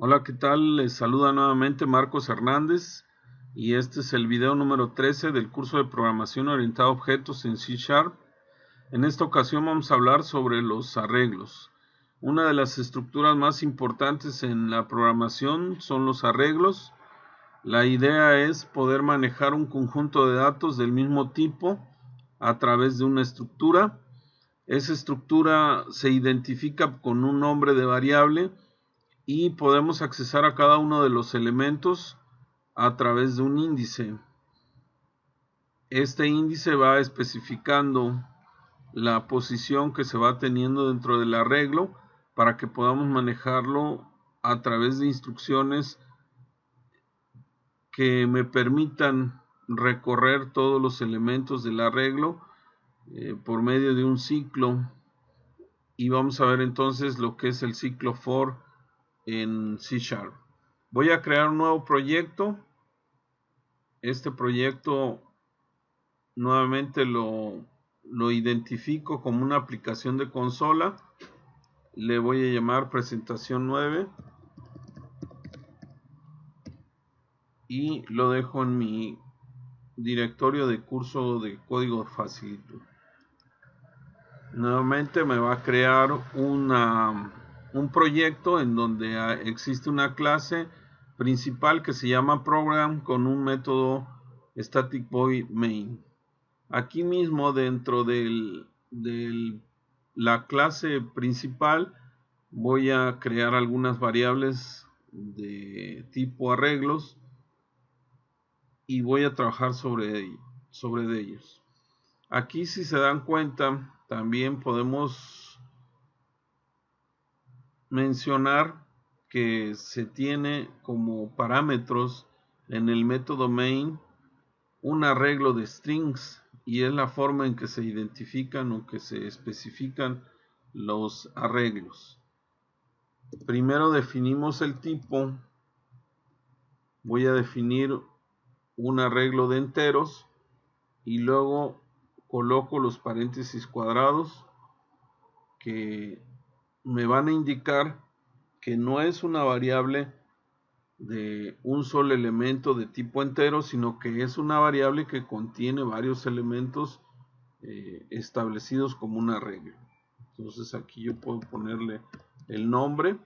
Hola, ¿qué tal? Les saluda nuevamente Marcos Hernández y este es el video número 13 del curso de programación orientada a objetos en C#. En esta ocasión vamos a hablar sobre los arreglos. Una de las estructuras más importantes en la programación son los arreglos. La idea es poder manejar un conjunto de datos del mismo tipo a través de una estructura. Esa estructura se identifica con un nombre de variable y podemos accesar a cada uno de los elementos a través de un índice. Este índice va especificando la posición que se va teniendo dentro del arreglo para que podamos manejarlo a través de instrucciones que me permitan recorrer todos los elementos del arreglo por medio de un ciclo. Y vamos a ver entonces lo que es el ciclo for en C#. Voy a crear un nuevo proyecto. Este proyecto nuevamente lo identifico como una aplicación de consola. Le voy a llamar presentación 9 y lo dejo en mi directorio de curso de código Facilito. Nuevamente me va a crear un proyecto en donde existe una clase principal que se llama program con un método static void main. Aquí mismo dentro de la clase principal voy a crear algunas variables de tipo arreglos y voy a trabajar sobre ellos. Aquí, si se dan cuenta, también podemos mencionar que se tiene como parámetros en el método main un arreglo de strings, y es la forma en que se identifican o que se especifican los arreglos. Primero definimos el tipo. Voy a definir un arreglo de enteros y luego coloco los paréntesis cuadrados que me van a indicar que no es una variable de un solo elemento de tipo entero, sino que es una variable que contiene varios elementos establecidos como un arreglo. Entonces aquí yo puedo ponerle el nombre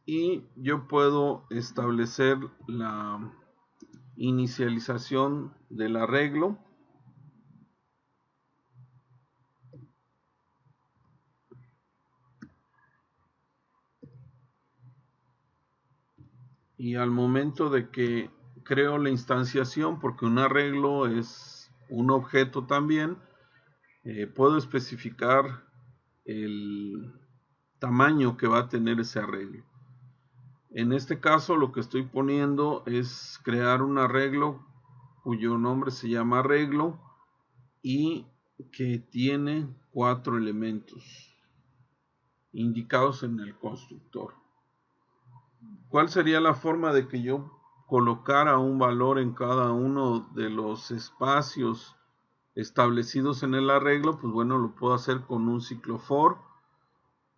y yo puedo establecer la inicialización del arreglo. Y al momento de que creo la instanciación, porque un arreglo es un objeto también, puedo especificar el tamaño que va a tener ese arreglo. En este caso lo que estoy poniendo es crear un arreglo cuyo nombre se llama arreglo y que tiene 4 elementos indicados en el constructor. ¿Cuál sería la forma de que yo colocara un valor en cada uno de los espacios establecidos en el arreglo? Pues bueno, lo puedo hacer con un ciclo for.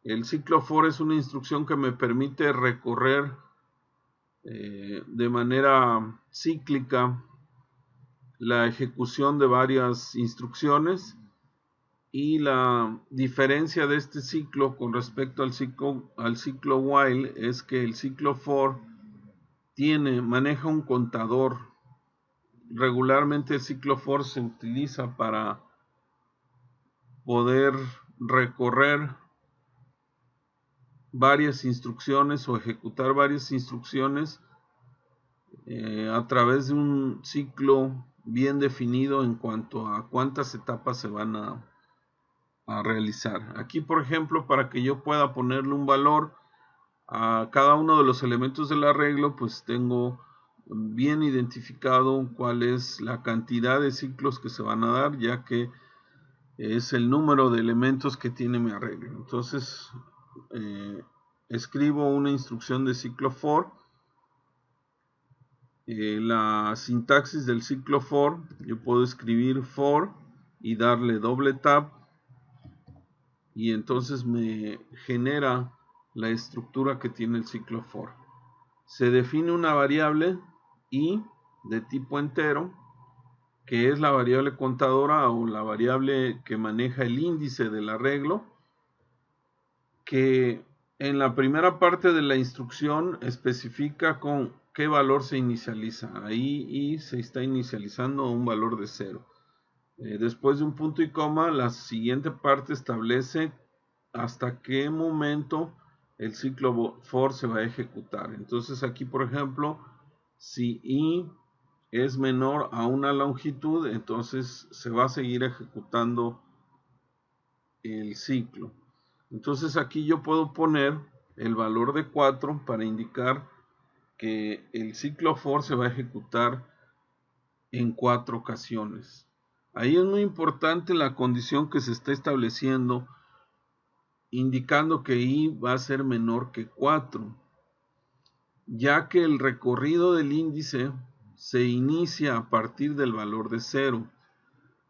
El ciclo for es una instrucción que me permite recorrer de manera cíclica la ejecución de varias instrucciones, y la diferencia de este ciclo con respecto al ciclo while es que el ciclo for maneja un contador. Regularmente el ciclo for se utiliza para poder recorrer varias instrucciones o ejecutar varias instrucciones a través de un ciclo bien definido en cuanto a cuántas etapas se van a realizar. Aquí, por ejemplo, para que yo pueda ponerle un valor a cada uno de los elementos del arreglo, pues tengo bien identificado cuál es la cantidad de ciclos que se van a dar, ya que es el número de elementos que tiene mi arreglo. Entonces escribo una instrucción de ciclo for. La sintaxis del ciclo for, yo puedo escribir for y darle doble tap y entonces me genera la estructura que tiene el ciclo for. Se define una variable i de tipo entero, que es la variable contadora o la variable que maneja el índice del arreglo, que en la primera parte de la instrucción especifica con qué valor se inicializa. Ahí y se está inicializando un valor de 0. Después de un punto y coma, la siguiente parte establece hasta qué momento el ciclo for se va a ejecutar. Entonces aquí, por ejemplo, si i es menor a una longitud, entonces se va a seguir ejecutando el ciclo. Entonces aquí yo puedo poner el valor de 4 para indicar que el ciclo for se va a ejecutar en 4 ocasiones. Ahí es muy importante la condición que se está estableciendo, indicando que i va a ser menor que 4, ya que el recorrido del índice se inicia a partir del valor de 0.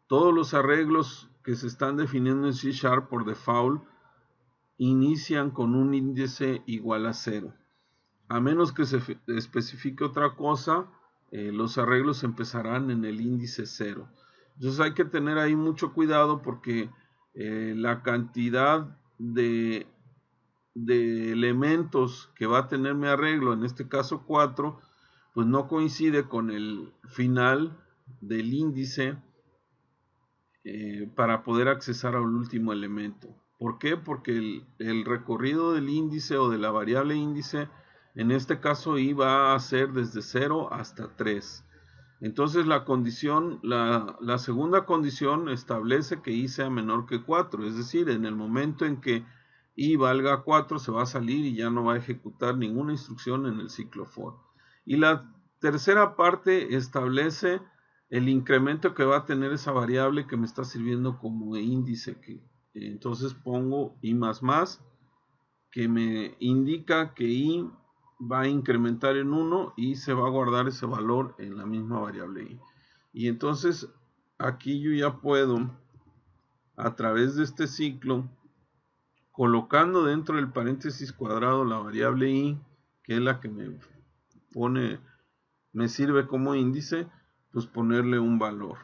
Todos los arreglos que se están definiendo en C# por default inician con un índice igual a 0. A menos que se especifique otra cosa, los arreglos empezarán en el índice 0. Entonces hay que tener ahí mucho cuidado porque la cantidad de elementos que va a tener mi arreglo, en este caso 4, pues no coincide con el final del índice para poder accesar al último elemento. ¿Por qué? Porque el recorrido del índice o de la variable índice, en este caso i va a ser desde 0 hasta 3. Entonces la segunda condición establece que i sea menor que 4, es decir, en el momento en que i valga 4 se va a salir y ya no va a ejecutar ninguna instrucción en el ciclo for. Y la tercera parte establece el incremento que va a tener esa variable que me está sirviendo como índice. Entonces pongo i++, que me indica que i va a incrementar en 1 y se va a guardar ese valor en la misma variable i. Y entonces aquí yo ya puedo, a través de este ciclo, colocando dentro del paréntesis cuadrado la variable i, que es la que me sirve como índice, pues ponerle un valor.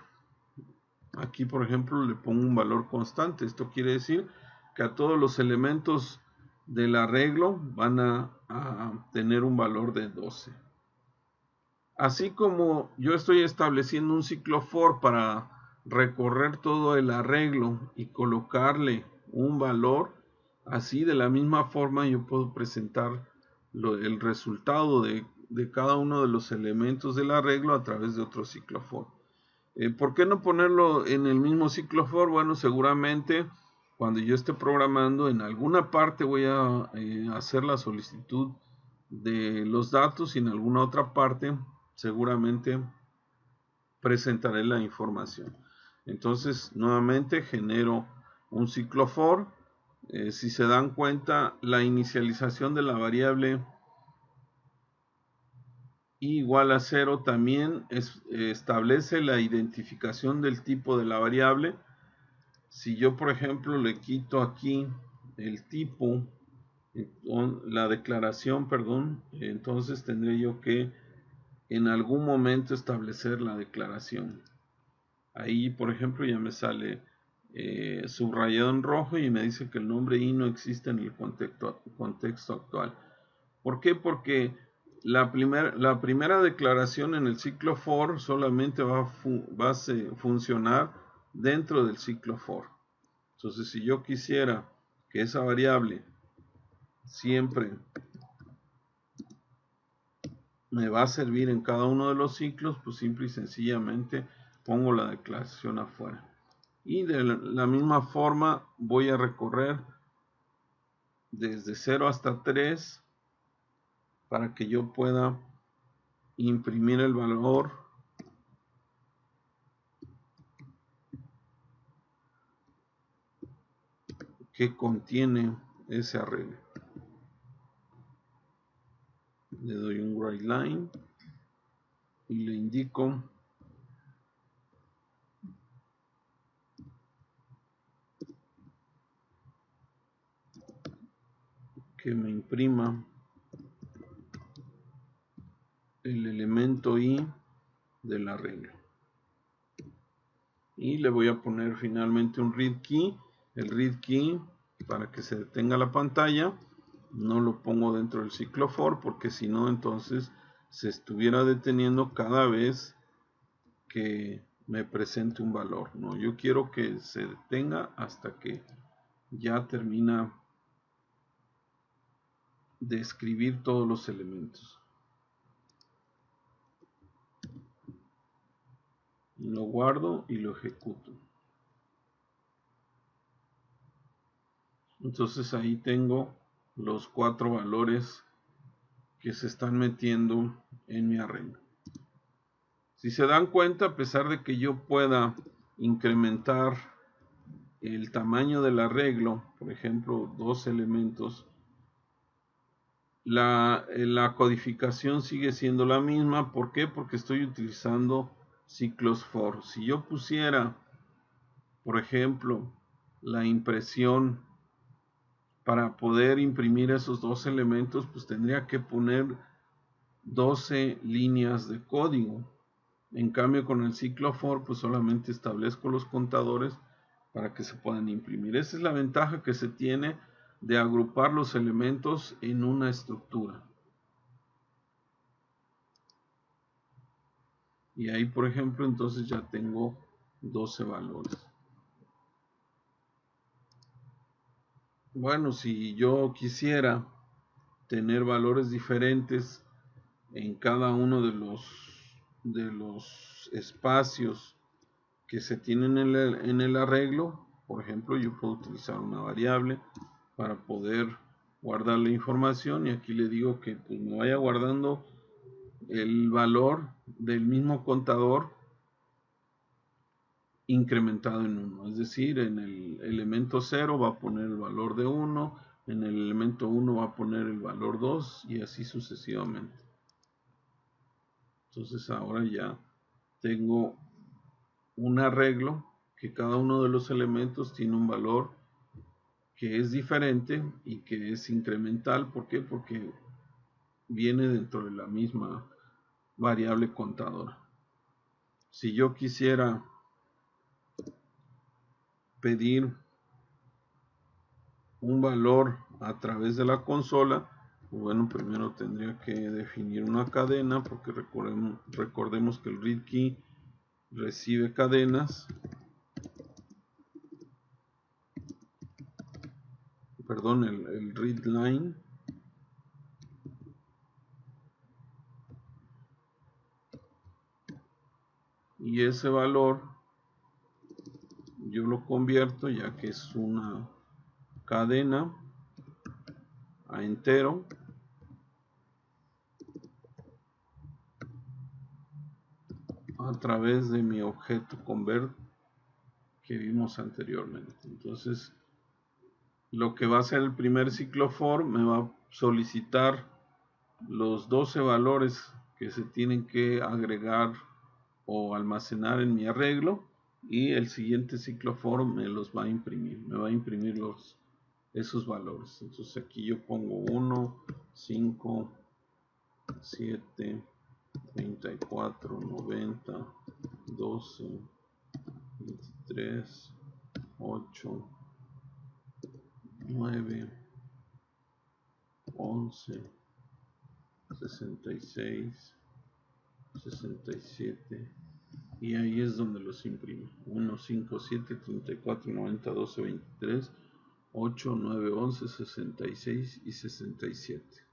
Aquí, por ejemplo, le pongo un valor constante. Esto quiere decir que a todos los elementos del arreglo van a tener un valor de 12. Así como yo estoy estableciendo un ciclo for para recorrer todo el arreglo y colocarle un valor, así de la misma forma yo puedo presentar el resultado de cada uno de los elementos del arreglo a través de otro ciclo for. ¿Por qué no ponerlo en el mismo ciclo for? Bueno, seguramente cuando yo esté programando en alguna parte voy a hacer la solicitud de los datos y en alguna otra parte seguramente presentaré la información. Entonces nuevamente genero un ciclo for. Si se dan cuenta, la inicialización de la variable i igual a 0 también establece la identificación del tipo de la variable. Si yo, por ejemplo, le quito aquí el tipo, la declaración, perdón, entonces tendré yo que en algún momento establecer la declaración. Ahí, por ejemplo, ya me sale subrayado en rojo y me dice que el nombre i no existe en el contexto actual. ¿Por qué? Porque la primera declaración en el ciclo for solamente va a funcionar dentro del ciclo for. Entonces, si yo quisiera que esa variable siempre me va a servir en cada uno de los ciclos, pues simple y sencillamente pongo la declaración afuera. Y de la misma forma voy a recorrer desde 0 hasta 3 para que yo pueda imprimir el valor que contiene ese arreglo. Le doy un write line y le indico que me imprima el elemento I del arreglo. Y le voy a poner finalmente un read key. El read key, para que se detenga la pantalla, no lo pongo dentro del ciclo for, porque si no entonces se estuviera deteniendo cada vez que me presente un valor. No, yo quiero que se detenga hasta que ya termina de escribir todos los elementos. Lo guardo y lo ejecuto. Entonces ahí tengo los 4 valores que se están metiendo en mi arreglo. Si se dan cuenta, a pesar de que yo pueda incrementar el tamaño del arreglo, por ejemplo, 2 elementos, la codificación sigue siendo la misma. ¿Por qué? Porque estoy utilizando ciclos for. Si yo pusiera, por ejemplo, la impresión para poder imprimir esos 2 elementos, pues tendría que poner 12 líneas de código. En cambio, con el ciclo for, pues solamente establezco los contadores para que se puedan imprimir. Esa es la ventaja que se tiene de agrupar los elementos en una estructura. Y ahí, por ejemplo, entonces ya tengo 12 valores. Bueno, si yo quisiera tener valores diferentes en cada uno de los espacios que se tienen en el arreglo, por ejemplo, yo puedo utilizar una variable para poder guardar la información, y aquí le digo que pues, me vaya guardando el valor del mismo contador incrementado en 1, es decir, en el elemento 0 va a poner el valor de 1, en el elemento 1 va a poner el valor 2 y así sucesivamente. Entonces ahora ya tengo un arreglo que cada uno de los elementos tiene un valor que es diferente y que es incremental. ¿Por qué? Porque viene dentro de la misma variable contadora. Si yo quisiera pedir un valor a través de la consola, bueno, primero tendría que definir una cadena, porque recordemos que el read key recibe cadenas, perdón, el read line, y ese valor yo lo convierto, ya que es una cadena, a entero, a través de mi objeto convert que vimos anteriormente. Entonces, lo que va a hacer el primer ciclo for, me va a solicitar los 12 valores que se tienen que agregar o almacenar en mi arreglo, y el siguiente ciclo for me los va a imprimir, me va a imprimir esos valores. Entonces aquí yo pongo 1, 5, 7, 34, 90, 12, 23, 8, 9, 11, 66, 67, y ahí es donde los imprimo. 1, 5, 7, 34, 90, 12, 23, 8, 9, 11, 66 y 67.